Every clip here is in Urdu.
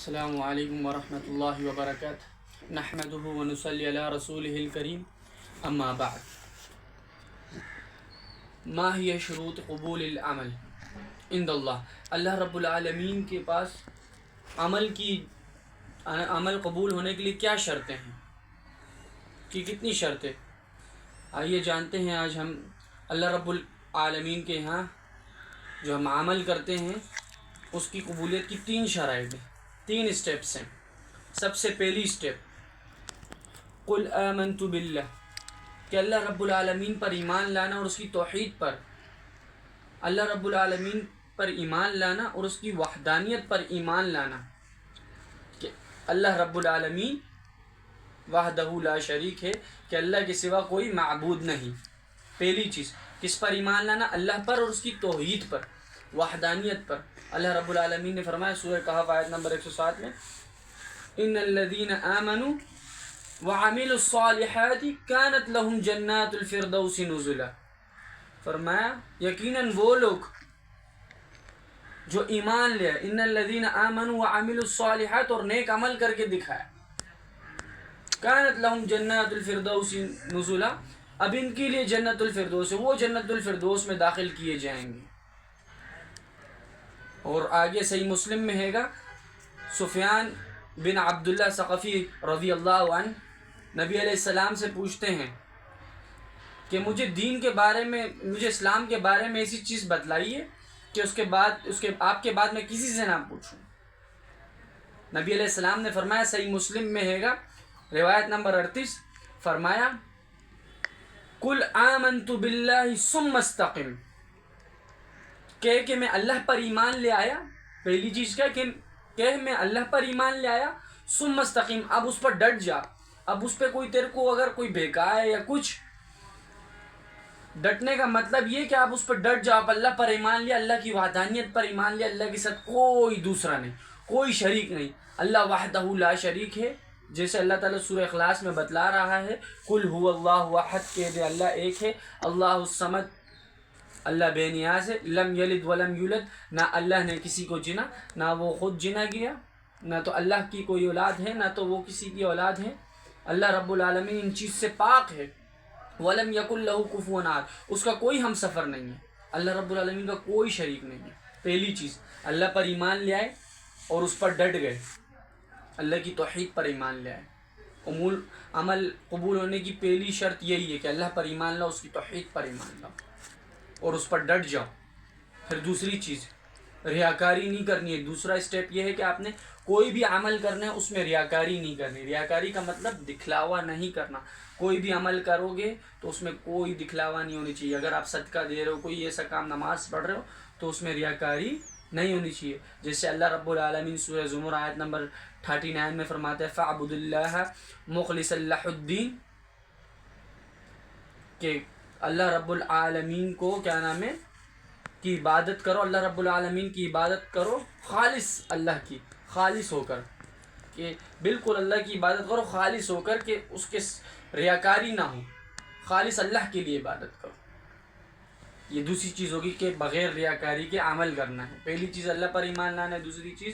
السلام علیکم ورحمۃ اللہ وبرکاتہ نحمدہ ونصلی علی رسولہ الکریم اما بعد ما ہی شروط قبول العمل عند اللہ رب العالمین کے پاس عمل قبول ہونے کے لیے کیا شرطیں ہیں کہ کتنی شرطیں؟ آئیے جانتے ہیں آج ہم اللہ رب العالمین کے ہاں جو ہم عمل کرتے ہیں اس کی قبولیت کی 3 شرائط ہیں، 3 اسٹیپس ہیں۔ سب سے پہلی اسٹیپ قل آمنت باللہ، کہ اللہ رب العالمین پر ایمان لانا اور اس کی توحید پر، اللہ رب العالمین پر ایمان لانا اور اس کی وحدانیت پر ایمان لانا کہ اللہ رب العالمین وحدہ لا شریک ہے، کہ اللہ کے سوا کوئی معبود نہیں۔ پہلی چیز کس پر ایمان لانا؟ اللہ پر اور اس کی توحید پر، وحدانیت پر۔ اللہ رب العالمین نے فرمایا سورہ کہف آیت نمبر 107 میں ان الذین آمنوا وعملوا الصالحات كانت لهم جنات الفردوس نزلا، فرمایا یقیناً وہ لوگ جو ایمان لے، ان الذین آمنوا وعملوا الصالحات، اور نیک عمل کر کے دکھایا، كانت لهم جنات الفردوس نزلا، اب ان کے لیے جنت الفردوس ہے، وہ جنت الفردوس میں داخل کیے جائیں گے۔ اور آگے صحیح مسلم میں ہے گا، سفیان بن عبداللہ ثقفی رضی اللہ عنہ نبی علیہ السلام سے پوچھتے ہیں کہ مجھے دین کے بارے میں، مجھے اسلام کے بارے میں ایسی چیز بتلائیے کہ آپ کے بعد میں کسی سے نہ پوچھوں۔ نبی علیہ السلام نے فرمایا، صحیح مسلم میں ہے گا روایت نمبر 38، فرمایا قل آمنت باللہ ثم استقم، کہ میں اللہ پر ایمان لے آیا، پہلی چیز کیا کہ میں اللہ پر ایمان لے آیا، ثم استقم، اب اس پر ڈٹ جا، اب اس پہ کوئی تیرے کو اگر کوئی بہکائے یا کچھ، ڈٹنے کا مطلب یہ کہ آپ اس پر ڈٹ جاؤ، آپ اللہ پر ایمان لیا، اللہ کی وحدانیت پر ایمان لیا، اللہ کے ساتھ کوئی دوسرا نہیں، کوئی شریک نہیں، اللہ وحدہ لا شریک ہے، جیسے اللہ تعالیٰ سورہ اخلاص میں بتلا رہا ہے قل هو اللہ احد، کہہ دے اللہ ایک ہے، اللہ الصمد، اللہ بے نیاز ہے، لم یلد ولم یولد، نہ اللہ نے کسی کو جنا، نہ وہ خود جنا گیا، نہ تو اللہ کی کوئی اولاد ہے، نہ تو وہ کسی کی اولاد ہے، اللہ رب العالمین ان چیز سے پاک ہے، ولم یکن لہ کفوا احد، اس کا کوئی ہم سفر نہیں ہے، اللہ رب العالمین کا کوئی شریک نہیں ہے۔ پہلی چیز اللہ پر ایمان لے آئے اور اس پر ڈٹ گئے، اللہ کی توحید پر ایمان لے آئے۔ عمل قبول ہونے کی پہلی شرط یہی ہے کہ اللہ پر ایمان لاؤ، اس کی توحید پر ایمان لاؤ اور اس پر ڈٹ جاؤ۔ پھر دوسری چیز ریاکاری نہیں کرنی ہے، دوسرا اسٹیپ یہ ہے کہ آپ نے کوئی بھی عمل کرنا ہے اس میں ریاکاری نہیں کرنی۔ ریاکاری کا مطلب دکھلاوا نہیں کرنا، کوئی بھی عمل کرو گے تو اس میں کوئی دکھلاوا نہیں ہونی چاہیے۔ اگر آپ صدقہ دے رہے ہو، کوئی ایسا کام، نماز پڑھ رہے ہو، تو اس میں ریاکاری نہیں ہونی چاہیے۔ جیسے اللہ رب العالمین سورہ زمر آیت نمبر 39 میں فرماتا ہے فَاعْبُدُ اللَّهَ مُخْلِصًا لَهُ الدِّينَ، کہ اللہ رب العالمین کو کیا نام ہے کی عبادت کرو، اللہ رب العالمین کی عبادت کرو خالص اللہ کی، خالص ہو کر، کہ بالکل اللہ کی عبادت کرو خالص ہو کر، کہ اس کے ریاکاری نہ ہو، خالص اللہ کے لیے عبادت کرو۔ یہ دوسری چیز ہوگی کہ بغیر ریاکاری کے عمل کرنا ہے۔ پہلی چیز اللہ پر ایمان لانا ہے، دوسری چیز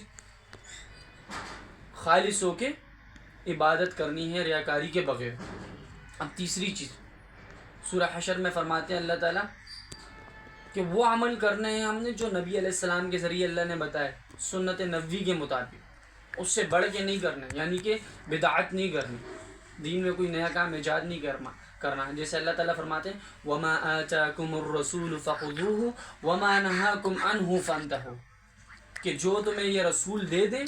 خالص ہو کے عبادت کرنی ہے ریاکاری کے بغیر۔ اب تیسری چیز سورہ حشر میں فرماتے ہیں اللہ تعالیٰ کہ وہ عمل کرنے ہیں ہم نے جو نبی علیہ السلام کے ذریعے اللہ نے بتایا، سنت نبوی کے مطابق، اس سے بڑھ کے نہیں کرنا، یعنی کہ بدعت نہیں کرنی، دین میں کوئی نیا کام ایجاد نہیں کرنا ہے۔ جیسے اللہ تعالیٰ فرماتے ہیں وَمَا آتَاكُمُ الرَّسُولُ فَخُذُوهُ وَمَا نَهَاكُمْ عَنْهُ فَانْتَهُوا، کہ جو تمہیں یہ رسول دے دے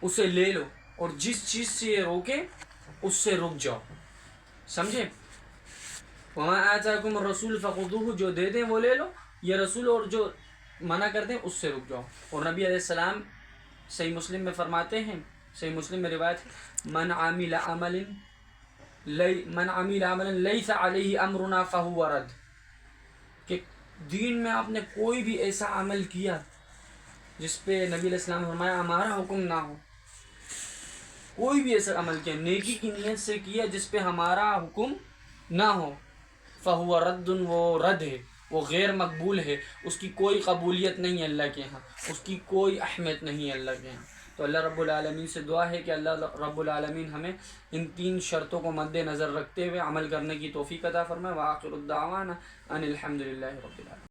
اسے لے لو، اور جس چیز سے یہ روکے اس سے رک جاؤ۔ سمجھے؟ وَمَا آتَاكُمُ الرَّسُولُ فَخُذُوهُ، جو دے دیں وہ لے لو، یہ رسول، اور جو منع کر دیں اس سے رک جاؤ۔ اور نبی علیہ السلام صحیح مسلم میں فرماتے ہیں، صحیح مسلم میں روایت ہے من عمل عملا لیس علیہ امرنا فہو رد، کہ دین میں آپ نے کوئی بھی ایسا عمل کیا جس پہ نبی علیہ السلام نے فرمایا ہمارا حکم نہ ہو، کوئی بھی ایسا عمل کیا نیکی کی نیت سے کیا جس پہ ہمارا حکم نہ ہو، فہو رد، وہ رد ہے، وہ غیر مقبول ہے، اس کی کوئی قبولیت نہیں ہے اللہ کے ہاں، اس کی کوئی اہمیت نہیں ہے اللہ کے ہاں۔ تو اللہ رب العالمین سے دعا ہے کہ اللہ رب العالمین ہمیں ان 3 شرطوں کو مد نظر رکھتے ہوئے عمل کرنے کی توفیق عطا فرمائے. وآخر الدعوانا ان الحمد للہ رب العالمین.